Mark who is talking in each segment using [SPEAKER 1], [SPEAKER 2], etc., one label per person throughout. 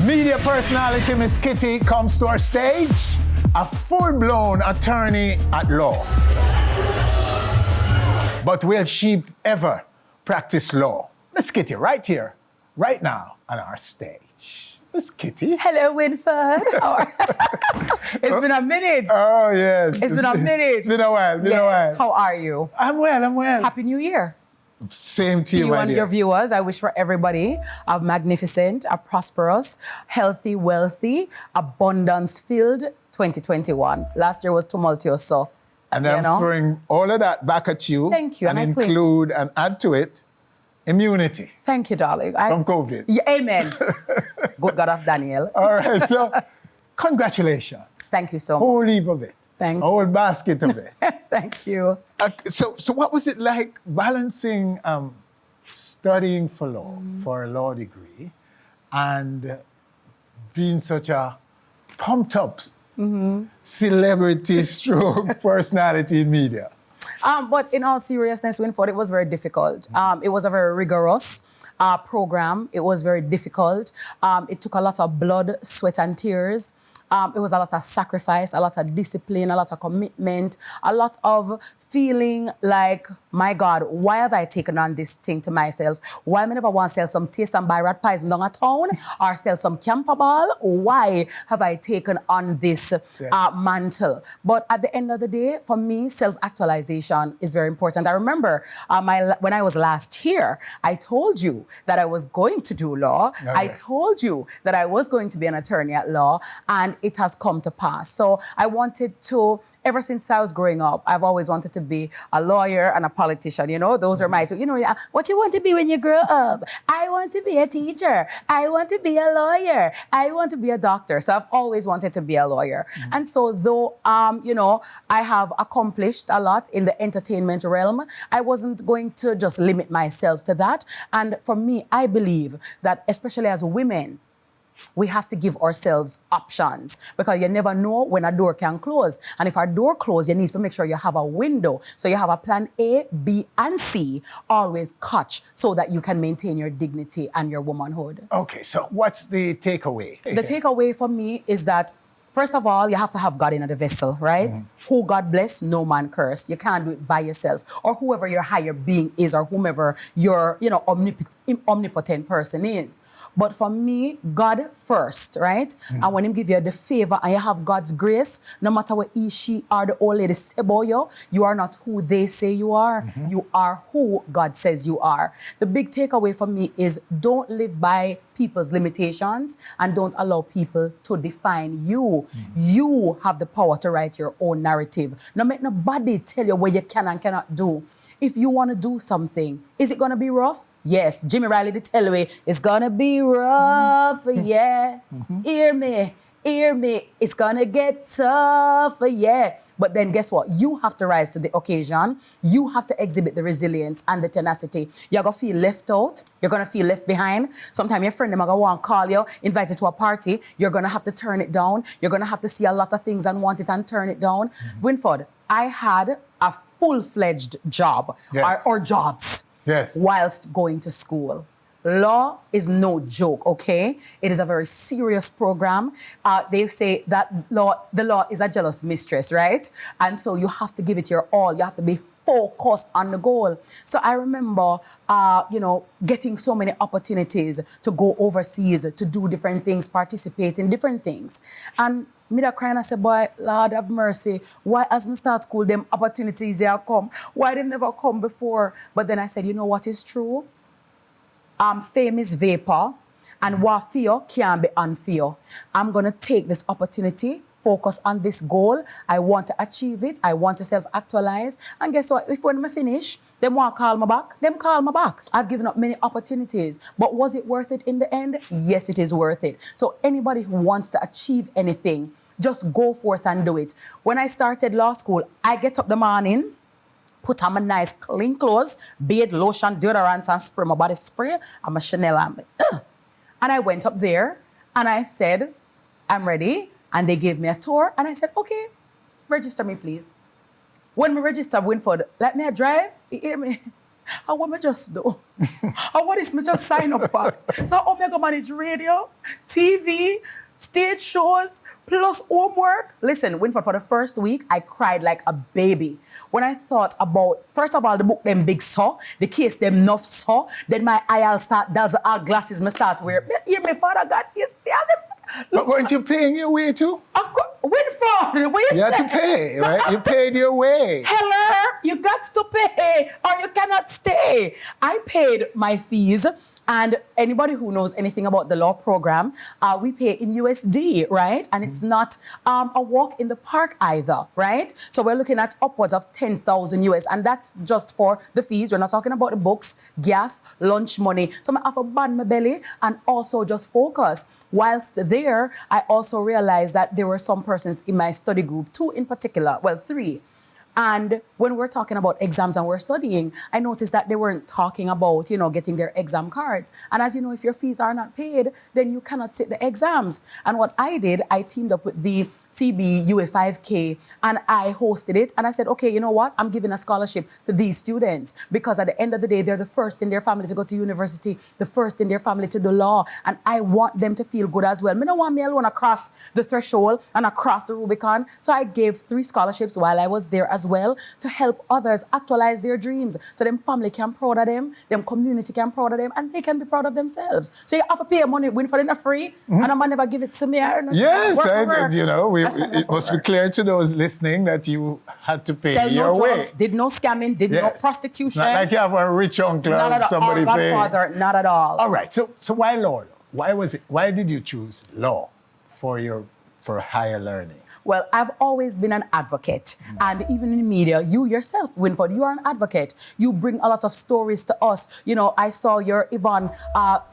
[SPEAKER 1] Media personality Miss Kitty comes to our stage, a full-blown attorney at law. But will she ever practice law? Miss Kitty, right here, right now, on our stage. Miss Kitty.
[SPEAKER 2] Hello, Winford. It's been a minute.
[SPEAKER 1] Oh, yes.
[SPEAKER 2] It's been a minute.
[SPEAKER 1] It's been a while,
[SPEAKER 2] How are you?
[SPEAKER 1] I'm well.
[SPEAKER 2] Happy New Year.
[SPEAKER 1] Same to you,
[SPEAKER 2] You
[SPEAKER 1] my
[SPEAKER 2] and
[SPEAKER 1] dear.
[SPEAKER 2] your viewers, I wish for everybody a magnificent, a prosperous, healthy, wealthy, abundance-filled 2021. Last year was tumultuous, so,
[SPEAKER 1] And I'm throwing all of that back at you.
[SPEAKER 2] Thank you.
[SPEAKER 1] And include and add to it immunity
[SPEAKER 2] Thank you, darling.
[SPEAKER 1] from COVID.
[SPEAKER 2] Yeah, amen. Good God of Daniel.
[SPEAKER 1] All right, so congratulations.
[SPEAKER 2] Thank you so much.
[SPEAKER 1] Whole heap of it.
[SPEAKER 2] Thank
[SPEAKER 1] A whole basket of it.
[SPEAKER 2] Thank you.
[SPEAKER 1] So what was it like balancing studying for law, for a law degree, and being such a pumped up celebrity stroke personality in media?
[SPEAKER 2] But in all seriousness, Winford, it was very difficult. It was a very rigorous program. It was very difficult. It took a lot of blood, sweat, and tears. It was a lot of sacrifice, a lot of discipline, a lot of commitment, a lot of feeling like, my God, why have I taken on this thing to myself? Why am I never want to sell some taste and buy rat pies in a town or sell some camphor ball? Why have I taken on this mantle? But at the end of the day, for me, self-actualization is very important. I remember when I was last here, I told you that I was going to do law.
[SPEAKER 1] Okay.
[SPEAKER 2] I told you that I was going to be an attorney at law, and it has come to pass. So I wanted to, ever since I was growing up, I've always wanted to be a lawyer and a politician. You know, those are my two. You know, what you want to be when you grow up? I want to be a teacher. I want to be a lawyer. I want to be a doctor. So I've always wanted to be a lawyer. And so though, you know, I have accomplished a lot in the entertainment realm, I wasn't going to just limit myself to that. And for me, I believe that especially as women, we have to give ourselves options because you never know when a door can close. And if a door closes, you need to make sure you have a window. So you have a plan A, B, and C always catch so that you can maintain your dignity and your womanhood.
[SPEAKER 1] Okay, so what's the takeaway?
[SPEAKER 2] The takeaway for me is that, first of all, you have to have God in the vessel, right? Who God bless, no man curse. You can't do it by yourself, or whoever your higher being is, or whomever your, omnipotent person is. But for me, God first, right? And when Him give you the favor and you have God's grace, no matter what he, she, or the old lady say about you, you are not who they say you are. You are who God says you are. The big takeaway for me is don't live by people's limitations and don't allow people to define you. You have the power to write your own narrative. No make nobody tell you what you can and cannot do. If you want to do something, is it going to be rough? Yes. Jimmy Riley did tell you it's going to be rough, yeah. Hear me. It's going to get tough, yeah. But then guess what? You have to rise to the occasion. You have to exhibit the resilience and the tenacity. You're going to feel left out. You're going to feel left behind. Sometimes your friend them are going to want to call you, invite you to a party. You're going to have to turn it down. You're going to have to see a lot of things and want it and turn it down. Winford, I had a full-fledged job or jobs whilst going to school. Law is no joke, okay? It is a very serious program. They say that the law is a jealous mistress, right? And so you have to give it your all. You have to be focused on the goal. So I remember, getting so many opportunities to go overseas, to do different things, participate in different things. And me da crying and say, boy, Lord have mercy. Why as me start school, them opportunities here come? Why they never come before? But then I said, you know what is true? Fame is vapor, and what fear can be unfair. I'm going to take this opportunity, focus on this goal. I want to achieve it. I want to self-actualize. And guess what? If when I finish, them want to call me back, them call me back. I've given up many opportunities. But was it worth it in the end? Yes, it is worth it. So anybody who wants to achieve anything, just go forth and do it. When I started law school, I get up the morning, put on my nice clean clothes, beard, lotion, deodorant, and spray my body spray, and my Chanel. And I went up there and I said, I'm ready. And they gave me a tour. And I said, okay, register me, please. When we register Winford, let me drive. You hear me? And what me just do? And what is me just sign up for? So how me go manage radio, TV, stage shows, plus homework? Listen, Winford, for the first week, I cried like a baby. When I thought about, first of all, the book them big saw, the case them enough saw, then my eye start, does our glasses me start wear. Hear me, Father God, you see all them.
[SPEAKER 1] But weren't you paying your way too?
[SPEAKER 2] Of course, Winford, what
[SPEAKER 1] You had to pay, right? You paid your way.
[SPEAKER 2] Hello, you got to pay or you cannot stay. I paid my fees. And anybody who knows anything about the law program, we pay in USD, right? And it's not a walk in the park either, right? So we're looking at upwards of 10,000 US, and that's just for the fees. We're not talking about the books, gas, lunch money. So I have to band my belly and also just focus. Whilst there, I also realized that there were some persons in my study group, 2 in particular, well, 3. And when we're talking about exams and we're studying, I noticed that they weren't talking about, getting their exam cards. And as you know, if your fees are not paid, then you cannot sit the exams. And what I did, I teamed up with the CB UA5K and I hosted it. And I said, okay, you know what? I'm giving a scholarship to these students because at the end of the day, they're the first in their family to go to university, the first in their family to do law. And I want them to feel good as well. I don't want me alone across the threshold and across the Rubicon. So I gave 3 scholarships while I was there as well to help others actualize their dreams. So them family can proud of them community can proud of them, and they can be proud of themselves. So you have to pay money, win for them free, and I'm gonna never give it to me.
[SPEAKER 1] Yes, it must be clear to those listening that you had to pay
[SPEAKER 2] Sell
[SPEAKER 1] your
[SPEAKER 2] no
[SPEAKER 1] way.
[SPEAKER 2] drugs, did no scamming, did no prostitution.
[SPEAKER 1] Not like you have a rich uncle
[SPEAKER 2] not
[SPEAKER 1] or
[SPEAKER 2] at
[SPEAKER 1] somebody
[SPEAKER 2] all,
[SPEAKER 1] paying.
[SPEAKER 2] Godfather, not at all.
[SPEAKER 1] All right, so why law? Why did you choose law for higher learning?
[SPEAKER 2] Well, I've always been an advocate. And even in media, you yourself, Winford, you are an advocate. You bring a lot of stories to us. I saw your Yvonne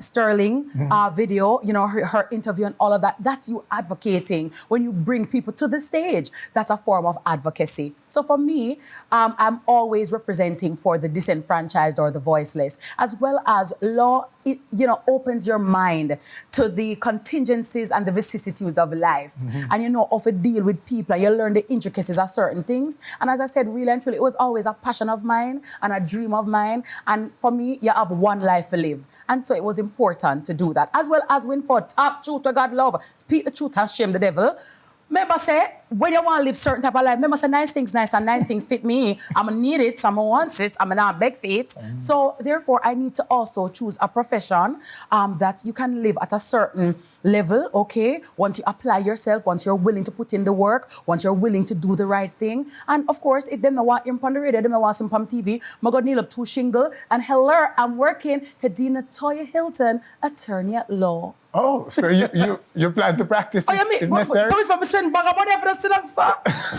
[SPEAKER 2] Sterling video, her interview and all of that. That's you advocating. When you bring people to the stage, that's a form of advocacy. So for me, I'm always representing for the disenfranchised or the voiceless, as well as law. It, opens your mind to the contingencies and the vicissitudes of life. And often deal with people and you learn the intricacies of certain things. And as I said, really and truly, it was always a passion of mine and a dream of mine. And for me, you have one life to live. And so it was important to do that. As well as Winford, talk truth to God love, speak the truth and shame the devil. Remember say, when you want to live certain type of life, remember say nice things nice and nice things fit me. I'm going to need it, I'm going to want it, I'm going to beg for it. So therefore, I need to also choose a profession that you can live at a certain level, okay? Once you apply yourself, once you're willing to put in the work, once you're willing to do the right thing. And of course, if they don't want him on the radio, they don't want him on TV, I'm going to kneel up 2 shingle and hello, I'm working Kadina Toya Hilton, attorney at law.
[SPEAKER 1] Oh, so you plan to practice if necessary?
[SPEAKER 2] So if I'm saying bag of money for the students,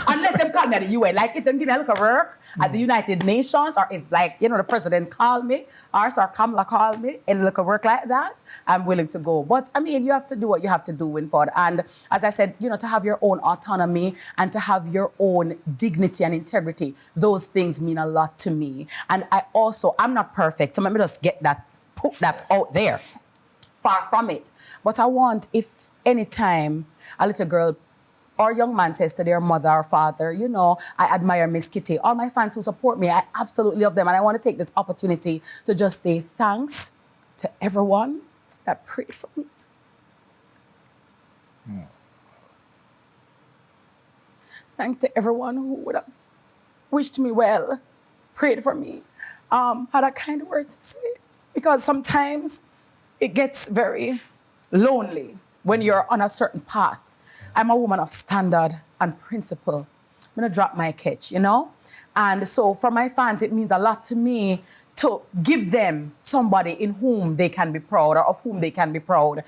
[SPEAKER 2] unless them call me at the UN, like if them give me a little work at the United Nations, or if the president call me, or Sir Kamala call me, and look at work like that, I'm willing to go. But you have to do what you have to do, Winford. And as I said, to have your own autonomy and to have your own dignity and integrity, those things mean a lot to me. And I'm not perfect, so let me just put that out there. Far from it. But I want, if any time a little girl or young man says to their mother or father, I admire Miss Kitty. All my fans who support me, I absolutely love them. And I want to take this opportunity to just say thanks to everyone that prayed for me. Thanks to everyone who would have wished me well, prayed for me, had a kind word to say. Because sometimes it gets very lonely when you're on a certain path. I'm a woman of standard and principle. I'm gonna drop my catch, And so for my fans, it means a lot to me to give them somebody in whom they can be proud or of whom they can be proud.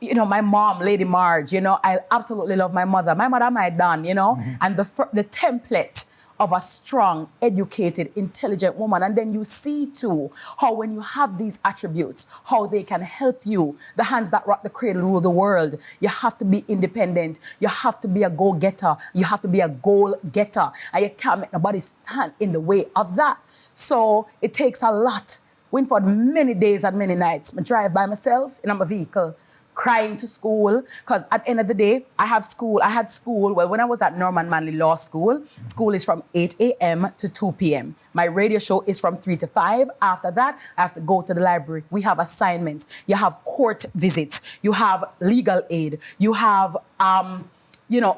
[SPEAKER 2] My mom, Lady Marge, I absolutely love my mother. My mother, my Dan, and the template of a strong, educated, intelligent woman. And then you see too how when you have these attributes, how they can help you. The hands that rock the cradle rule the world. You have to be independent. You have to be a go-getter. You have to be a goal-getter. And you can't make nobody stand in the way of that. So it takes a lot. Winford, many days and many nights, I drive by myself in my vehicle, crying to school, because at the end of the day, I had school, well, when I was at Norman Manley Law School, school is from 8 a.m. to 2 p.m. My radio show is from 3 to 5. After that, I have to go to the library. We have assignments. You have court visits. You have legal aid. You have,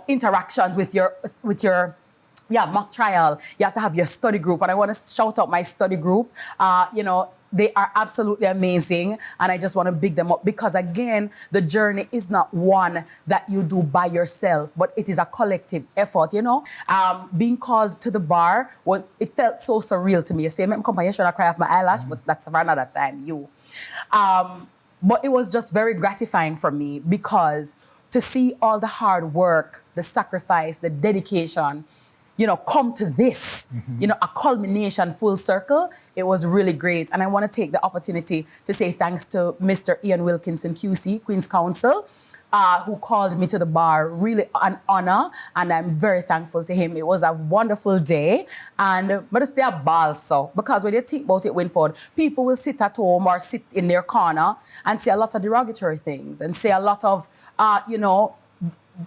[SPEAKER 2] interactions with your mock trial. You have to have your study group. And I want to shout out my study group. They are absolutely amazing. And I just want to big them up because, again, the journey is not one that you do by yourself, but it is a collective effort, Being called to the bar it felt so surreal to me. You say, I'm come here, should I cry off my eyelash? But that's for another time, But it was just very gratifying for me because to see all the hard work, the sacrifice, the dedication, come to this, a culmination, full circle, it was really great. And I want to take the opportunity to say thanks to Mr. Ian Wilkinson, QC, Queen's Counsel, who called me to the bar, really an honor. And I'm very thankful to him. It was a wonderful day. And but it's their ball, so, because when you think about it, Winford, people will sit at home or sit in their corner and say a lot of derogatory things and say a lot of,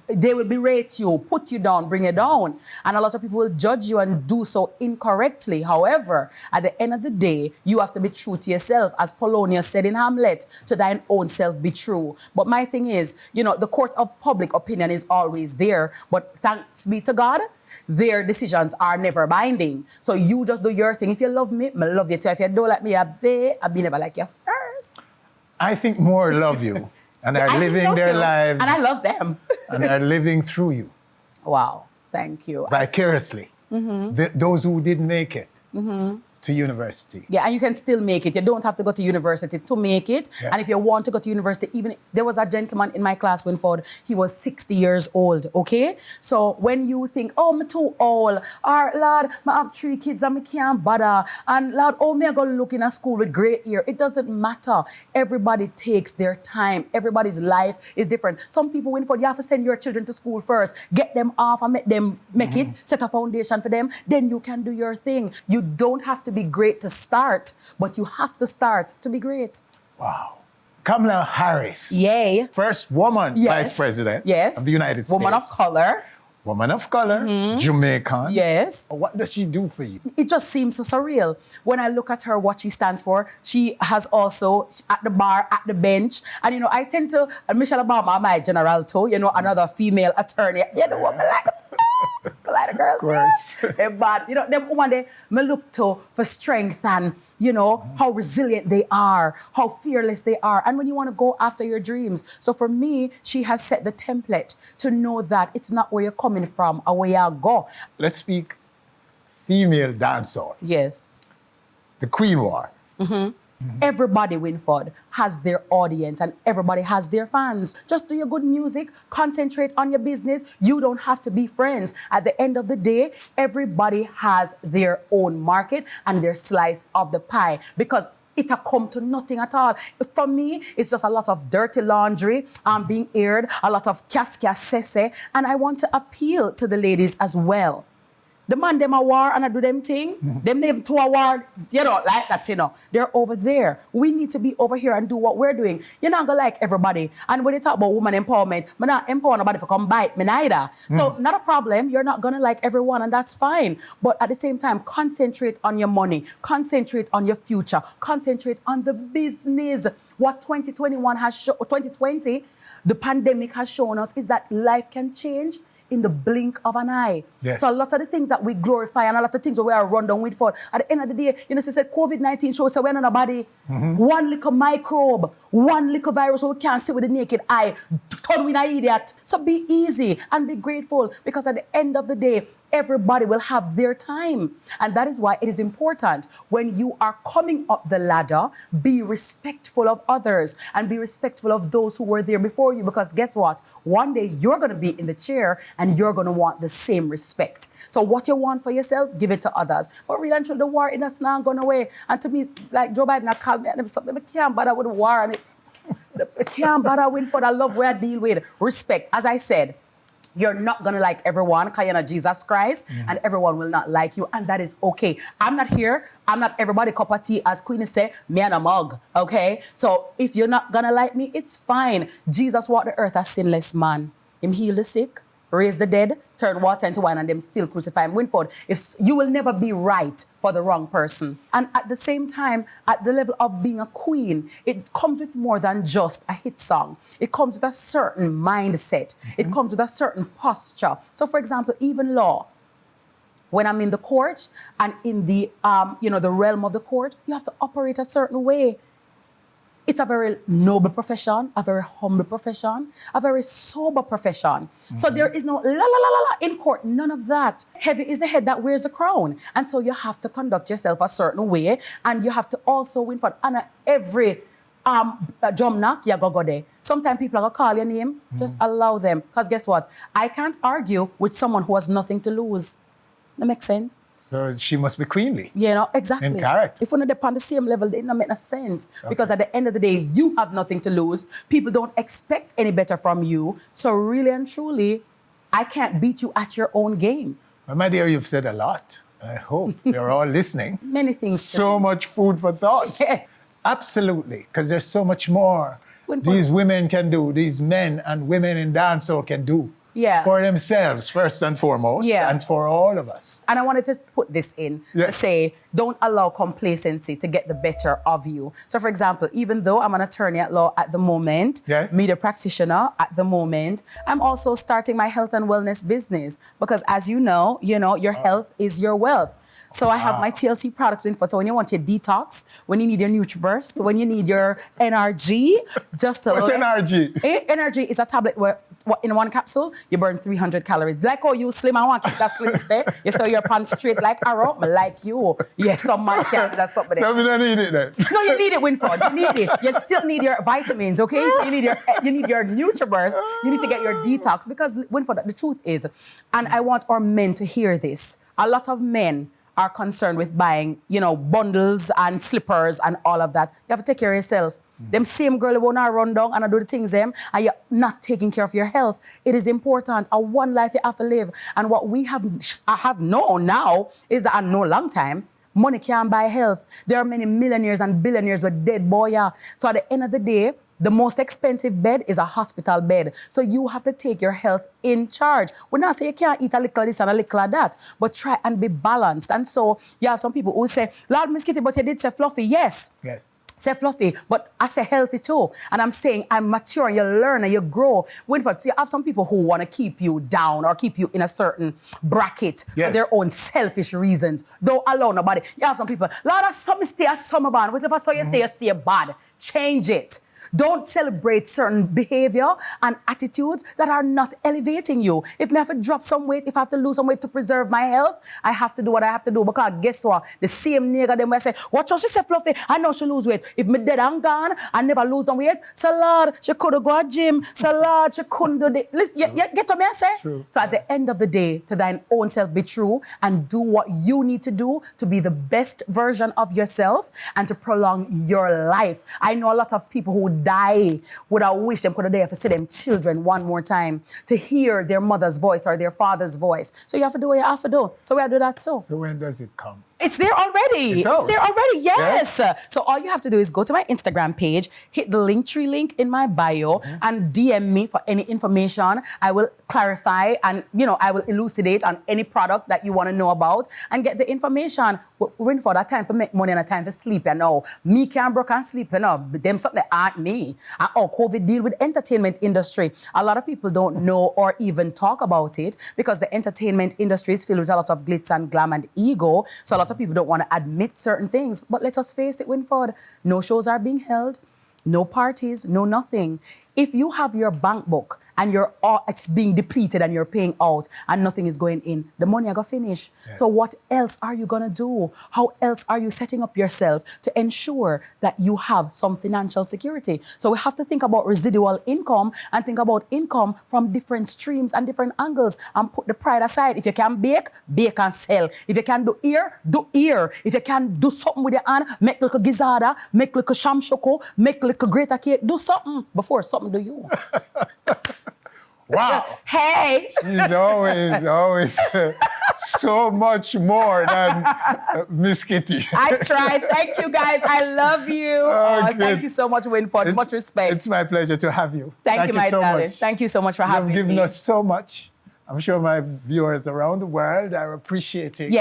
[SPEAKER 2] they will berate you, put you down, bring you down. And a lot of people will judge you and do so incorrectly. However, at the end of the day, you have to be true to yourself. As Polonius said in Hamlet, to thine own self be true. But my thing is, the court of public opinion is always there. But thanks be to God, their decisions are never binding. So you just do your thing. If you love me, I love you too. If you don't like me, I'll be never like you first.
[SPEAKER 1] I think more love you. And are living their lives.
[SPEAKER 2] And I love them.
[SPEAKER 1] And are living through you.
[SPEAKER 2] Wow. Thank you.
[SPEAKER 1] Vicariously. Those who didn't make it to university.
[SPEAKER 2] Yeah, and you can still make it. You don't have to go to university to make it. Yeah. And if you want to go to university, there was a gentleman in my class, Winford, he was 60 years old, okay? So when you think, oh, I'm too old, or Lord, I have 3 kids and I can't bother, and Lord, me I go look in a school with great ear. It doesn't matter. Everybody takes their time. Everybody's life is different. Some people, Winford, you have to send your children to school first, get them off and make it, set a foundation for them, then you can do your thing. You don't have to be great to start, but you have to start to be great.
[SPEAKER 1] Wow. Kamala Harris.
[SPEAKER 2] Yay.
[SPEAKER 1] First woman vice president of the United States.
[SPEAKER 2] Woman of color.
[SPEAKER 1] Woman of color, Jamaican.
[SPEAKER 2] Yes.
[SPEAKER 1] What does she do for you?
[SPEAKER 2] It just seems so surreal. When I look at her, what she stands for, she has also, at the bar, at the bench, and I tend to, Michelle Obama, my general too, another female attorney, woman like the girls. Of
[SPEAKER 1] course.
[SPEAKER 2] They're bad. Them woman, they look to for strength and, how resilient they are, how fearless they are. And when you want to go after your dreams. So for me, she has set the template to know that it's not where you're coming from or where you go.
[SPEAKER 1] Let's speak female dancehall.
[SPEAKER 2] Yes.
[SPEAKER 1] The Queen War.
[SPEAKER 2] Everybody, Winford, has their audience and everybody has their fans. Just do your good music, concentrate on your business. You don't have to be friends. At the end of the day, everybody has their own market and their slice of the pie because it'll come to nothing at all. For me, it's just a lot of dirty laundry being aired, a lot of sese, and I want to appeal to the ladies as well. The man, them a war and I do them thing. Them to a war, like that, They're over there. We need to be over here and do what we're doing. You're not going to like everybody. And when you talk about woman empowerment, I'm not empowering nobody for come bite me neither. So not a problem. You're not going to like everyone and that's fine. But at the same time, concentrate on your money. Concentrate on your future. Concentrate on the business. What 2020, the pandemic has shown us is that life can change in the blink of an eye. Yes. So a lot of the things that we glorify and a lot of things that we are run down with for, at the end of the day, she said COVID-19 shows us we're not a body. One little microbe, one little virus we can't see with the naked eye, turn we an idiot. So be easy and be grateful because at the end of the day, everybody will have their time. And that is why it is important when you are coming up the ladder, be respectful of others and be respectful of those who were there before you. Because guess what? One day you're going to be in the chair and you're going to want the same respect. So what you want for yourself, give it to others. But really until the war in us now gone away. And to me, like Joe Biden called me and something, I can't bother with the war. And I can't bother with for the love where I deal with. Respect. As I said, You're not gonna like everyone, because you're not Jesus Christ, and everyone will not like you, and that is okay. I'm not everybody cup of tea, as Queenie say, me and a mug, okay? So if you're not gonna like me, it's fine. Jesus walked the earth as sinless man. Him heal the sick, raise the dead, turn water into wine, and them still crucify him. Winford, if you will never be right for the wrong person. And at the same time, at the level of being a queen, it comes with more than just a hit song. It comes with a certain mindset. It comes with a certain posture. So for example, even law, when I'm in the court and in the, the realm of the court, you have to operate a certain way. It's a very noble profession, a very humble profession, a very sober profession. So there is no la la la la la in court, none of that. Heavy is the head that wears the crown. And so you have to conduct yourself a certain way, and you have to also win for honor every drum knock, you go there. Sometimes people are gonna call your name, just allow them. Because guess what? I can't argue with someone who has nothing to lose. That makes sense?
[SPEAKER 1] So she must be queenly.
[SPEAKER 2] Exactly.
[SPEAKER 1] In character.
[SPEAKER 2] If we're not on the same level, it don't make no sense. Okay. Because at the end of the day, you have nothing to lose. People don't expect any better from you. So really and truly, I can't beat you at your own game.
[SPEAKER 1] Well, my dear, you've said a lot. I hope they're all listening.
[SPEAKER 2] Many things.
[SPEAKER 1] So much food for thoughts.
[SPEAKER 2] Yeah.
[SPEAKER 1] Absolutely, because there's so much more these women can do, these men and women in dancehall can do. For themselves, first and foremost, and for all of us.
[SPEAKER 2] And I wanted to put this in to say, don't allow complacency to get the better of you. So for example, even though I'm an attorney at law at the moment, media practitioner at the moment, I'm also starting my health and wellness business because as you know, your health is your wealth. So I have my TLC products in for, so when you want your detox, when you need your NutriBurst, when you need your NRG, just to...
[SPEAKER 1] What's NRG?
[SPEAKER 2] NRG is a tablet where in one capsule, you burn 300 calories. Like how you slim, I want to keep that slim there. You saw your pants straight like arrow, like you. Yes, some man can't do that something.
[SPEAKER 1] So we don't need it then?
[SPEAKER 2] No, you need it, Winford. You need it. You still need your vitamins, okay? So you need your NutriBurst. You need to get your detox because, Winford, the truth is, and I want our men to hear this, a lot of men are concerned with buying, bundles and slippers and all of that. You have to take care of yourself. Them same girl who wanna run down and do the things them, and you're not taking care of your health. It is important. A one life you have to live. And what I have known now is that I know a long time, money can't buy health. There are many millionaires and billionaires with dead boy. So at the end of the day, the most expensive bed is a hospital bed. So you have to take your health in charge. We're not saying you can't eat a little of this and a little of that, but try and be balanced. And so you have some people who say, Lord, Miss Kitty, but you did say fluffy. Yes. Say fluffy, but I say healthy too. And I'm saying I'm mature, and you learn and you grow. Winford, so you have some people who want to keep you down or keep you in a certain bracket for their own selfish reasons. Don't allow nobody. You have some people, Lord, some stay a summer band. Whatever so you stay bad. Change it. Don't celebrate certain behavior and attitudes that are not elevating you. If I have to drop some weight, if I have to lose some weight to preserve my health, I have to do what I have to do. Because guess what? The same nigga them will say, watch out, she say fluffy, I know she lose weight. If me dead and gone, I never lose no weight. So Lord, she could go to gym. So Lord, she couldn't do this. Listen, you get what me I say?
[SPEAKER 1] True.
[SPEAKER 2] So at the end of the day, to thine own self be true and do what you need to do to be the best version of yourself and to prolong your life. I know a lot of people who die would I wish them could have there to see them children one more time to hear their mother's voice or their father's voice. So you have to do what you have to do. So we have to do that too.
[SPEAKER 1] So when does it come?
[SPEAKER 2] It's there already.
[SPEAKER 1] It's
[SPEAKER 2] there already, yes. So all you have to do is go to my Instagram page, hit the Linktree link in my bio, and DM me for any information. I will clarify and, I will elucidate on any product that you want to know about and get the information. We're in for that time for make money and a time for sleep, Me can't broke and sleep, Them something that aren't me. And COVID deal with entertainment industry. A lot of people don't know or even talk about it because the entertainment industry is filled with a lot of glitz and glam and ego. So a lot of people don't want to admit certain things. But let us face it, Winford, no shows are being held, no parties, no nothing. If you have your bank book and it's being depleted and you're paying out and nothing is going in, the money are going to finish. Yes. So what else are you going to do? How else are you setting up yourself to ensure that you have some financial security? So we have to think about residual income and think about income from different streams and different angles and put the pride aside. If you can bake, bake and sell. If you can do ear, do ear. If you can do something with your hand, make little gizzada, make little shamshoko, make little greater cake, do something before something do you.
[SPEAKER 1] Wow.
[SPEAKER 2] Hey.
[SPEAKER 1] She's always so much more than Miss Kitty.
[SPEAKER 2] I tried. Thank you, guys. I love you. Thank you so much, Winford. Much respect.
[SPEAKER 1] It's my pleasure to have you.
[SPEAKER 2] Thank you, my
[SPEAKER 1] so
[SPEAKER 2] darling.
[SPEAKER 1] much.
[SPEAKER 2] Thank you so much for having me.
[SPEAKER 1] You've given us so much. I'm sure my viewers around the world are appreciating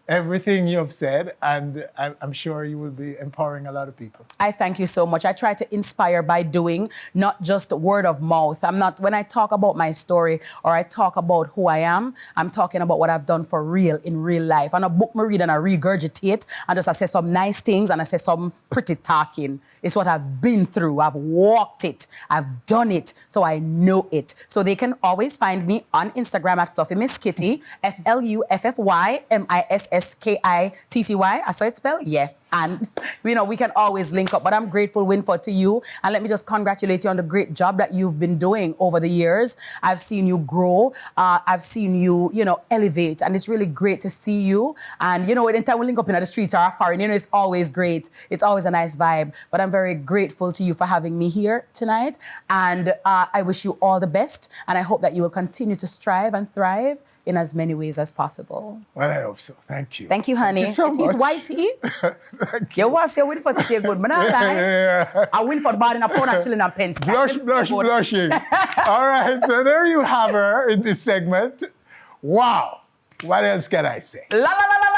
[SPEAKER 1] everything you have said, and I'm sure you will be empowering a lot of people.
[SPEAKER 2] I thank you so much. I try to inspire by doing, not just word of mouth. When I talk about my story or I talk about who I am, I'm talking about what I've done for real in real life. And a book I read and I regurgitate and just I say some nice things and I say some pretty talking. It's what I've been through. I've walked it. I've done it. So I know it. So they can always find me on Instagram at Fluffy Miss Kitty, FluffyMissKitty. I saw it spelled? Yeah. And, we can always link up. But I'm grateful, Winford, to you. And let me just congratulate you on the great job that you've been doing over the years. I've seen you grow. I've seen you, elevate. And it's really great to see you. And, anytime we link up in the streets or are foreign, it's always great. It's always a nice vibe. But I'm very grateful to you for having me here tonight. And I wish you all the best. And I hope that you will continue to strive and thrive in as many ways as possible.
[SPEAKER 1] Well, I hope so. Thank you.
[SPEAKER 2] Thank you, honey.
[SPEAKER 1] Thank you so much.
[SPEAKER 2] Whitey. You want to say Winford to say good, but not lie. I Winford bad in a pound of chilling and pence.
[SPEAKER 1] Blushing. All right, so there you have her in this segment. Wow. What else can I say?
[SPEAKER 2] La la la la